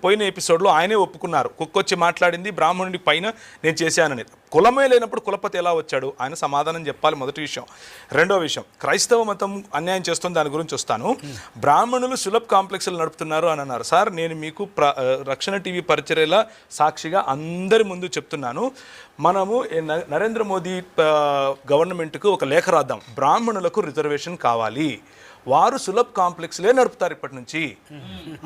పోయిన ఎపిసోడ్లో ఆయనే ఒప్పుకున్నారు, కుక్కొచ్చి మాట్లాడింది బ్రాహ్మణుడి పైన నేను చేశానని. కులమే లేనప్పుడు కులపతి ఎలా వచ్చాడు? ఆయన సమాధానం చెప్పాలి, మొదటి విషయం. రెండో విషయం, క్రైస్తవ మతం అన్యాయం చేస్తుంది, దాని గురించి వస్తాను. బ్రాహ్మణులు సులభ్ కాంప్లెక్స్లు నడుపుతున్నారు అని అన్నారు. సార్, నేను మీకు రక్షణ టీవీ పరిచర్యల సాక్షిగా అందరి ముందు చెప్తున్నాను, మనము నరేంద్ర మోదీ గవర్నమెంట్కు ఒక లేఖ రాద్దాం, బ్రాహ్మణులకు రిజర్వేషన్ కావాలి, వారు సులభ్ కాంప్లెక్స్లే నడుపుతారు ఇప్పటి నుంచి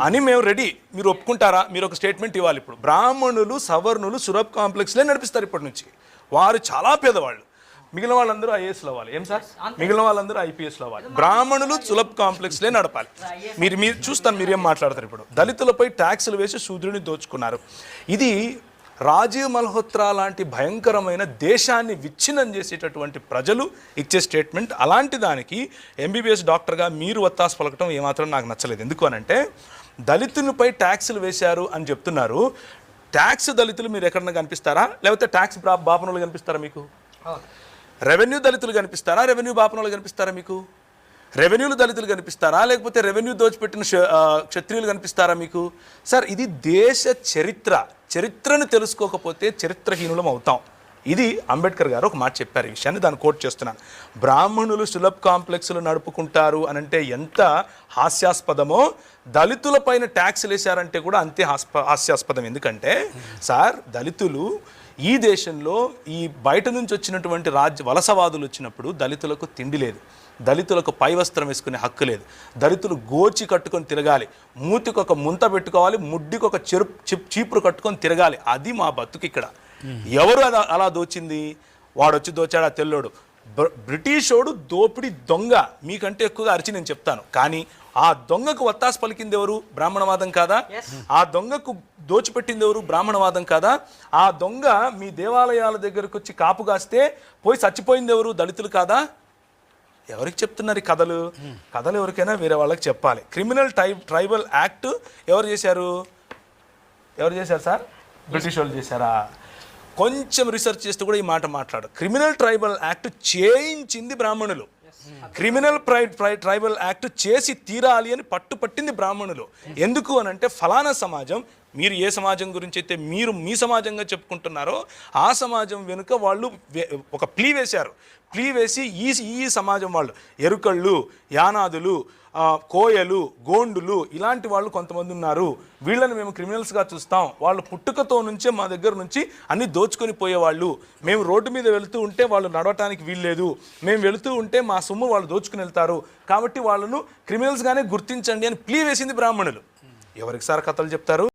అని మేము రెడీ. మీరు ఒప్పుకుంటారా? మీరు ఒక స్టేట్మెంట్ ఇవ్వాలి. ఇప్పుడు బ్రాహ్మణులు సవర్ణులు సులభ్ కాంప్లెక్స్లే నడిపిస్తారు ఇప్పటి నుంచి. వారు చాలా పేదవాళ్ళు, మిగిలిన వాళ్ళందరూ ఐఏఎస్లు అవ్వాలి. ఏం సార్? మిగిలిన వాళ్ళందరూ ఐపీఎస్లు అవ్వాలి. బ్రాహ్మణులు సులభ్ కాంప్లెక్స్లే నడపాలి. మీరు చూస్తాను మీరేం మాట్లాడతారు. ఇప్పుడు దళితులపై ట్యాక్సులు వేసి శూద్రుని దోచుకున్నారు. ఇది రాజీవ్ మల్హోత్రా లాంటి భయంకరమైన దేశాన్ని విచ్ఛిన్నం చేసేటటువంటి ప్రజలు ఇచ్చే స్టేట్మెంట్. అలాంటి దానికి ఎంబీబీఎస్ డాక్టర్గా మీరు వత్తాసు పలకటం ఏమాత్రం నాకు నచ్చలేదు. ఎందుకు అనంటే, దళితులపై ట్యాక్సులు వేశారు అని చెప్తున్నారు. ట్యాక్స్ దళితులు మీరు ఎక్కడన్నా కనిపిస్తారా? లేకపోతే ట్యాక్స్ బాపనులు కనిపిస్తారా మీకు? రెవెన్యూ దళితులు కనిపిస్తారా? రెవెన్యూ బాపనులు కనిపిస్తారా మీకు? రెవెన్యూలు దళితులు కనిపిస్తారా? లేకపోతే రెవెన్యూ దోచిపెట్టిన క్షత్రియులు కనిపిస్తారా మీకు? సార్, ఇది దేశ చరిత్రను తెలుసుకోకపోతే చరిత్రహీనులం అవుతాం. ఇది అంబేద్కర్ గారు ఒక మాట చెప్పారు, ఈ విషయాన్ని దాన్ని కోట్ చేస్తున్నాను. బ్రాహ్మణులు సులభ్ కాంప్లెక్స్లు నడుపుకుంటారు అనంటే ఎంత హాస్యాస్పదమో, దళితుల పైన ట్యాక్స్లు వేశారంటే కూడా అంతే హాస్యాస్పదం. ఎందుకంటే సార్, దళితులు ఈ దేశంలో ఈ బయట నుంచి వచ్చినటువంటి వలసవాదులు వచ్చినప్పుడు దళితులకు తిండి లేదు, దళితులకు పై వస్త్రం వేసుకునే హక్కు లేదు, దళితులు గోచి కట్టుకొని తిరగాలి, మూతికి ఒక ముంత పెట్టుకోవాలి, ముడ్డికి ఒక చీపురు కట్టుకొని తిరగాలి. అది మా బతుకు ఇక్కడ. ఎవరు అలా దోచింది? వాడు వచ్చి దోచాడు, ఆ తెల్లోడు బ్రిటిషోడు దోపిడి దొంగ. మీకంటే ఎక్కువగా అరిచి నేను చెప్తాను. కానీ ఆ దొంగకు వత్తాసు పలికింది ఎవరు? బ్రాహ్మణవాదం కాదా? ఆ దొంగకు దోచిపెట్టింది ఎవరు? బ్రాహ్మణవాదం కాదా? ఆ దొంగ మీ దేవాలయాల దగ్గరకు వచ్చి కాపు కాస్తే పోయి చచ్చిపోయింది ఎవరు? దళితులు కాదా? ఎవరికి చెప్తున్నారు ఈ కథలు? కథలు ఎవరికైనా వేరే వాళ్ళకి చెప్పాలి. క్రిమినల్ ట్రైబల్ యాక్ట్ ఎవరు చేశారు సార్? బ్రిటిష్ వాళ్ళు చేశారా? కొంచెం రీసెర్చ్ చేస్తే కూడా ఈ మాట మాట్లాడు. క్రిమినల్ ట్రైబల్ యాక్ట్ చేయించింది బ్రాహ్మణులు. క్రిమినల్ ట్రైబల్ యాక్ట్ చేసి తీరాలి అని పట్టింది బ్రాహ్మణులు. ఎందుకు అనంటే, ఫలానా సమాజం, మీరు ఏ సమాజం గురించి అయితే మీరు మీ సమాజంగా చెప్పుకుంటున్నారో ఆ సమాజం వెనుక వాళ్ళు ఒక ప్లీ వేశారు. ప్లీ వేసి ఈ సమాజం వాళ్ళు, ఎరుకళ్ళు, యానాదులు, కోయలు, గోండులు, ఇలాంటి వాళ్ళు కొంతమంది ఉన్నారు, వీళ్ళని మేము క్రిమినల్స్గా చూస్తాం, వాళ్ళు పుట్టుకతో నుంచే మా దగ్గర నుంచి అన్ని దోచుకొని పోయేవాళ్ళు, మేము రోడ్డు మీద వెళుతూ ఉంటే వాళ్ళు నడవటానికి వీల్లేదు, మేము వెళుతూ ఉంటే మా సొమ్ము వాళ్ళు దోచుకుని వెళ్తారు, కాబట్టి వాళ్ళను క్రిమినల్స్గానే గుర్తించండి అని ప్లీ వేసింది బ్రాహ్మణులు. ఎవరికి సార్ కథలు చెప్తారు?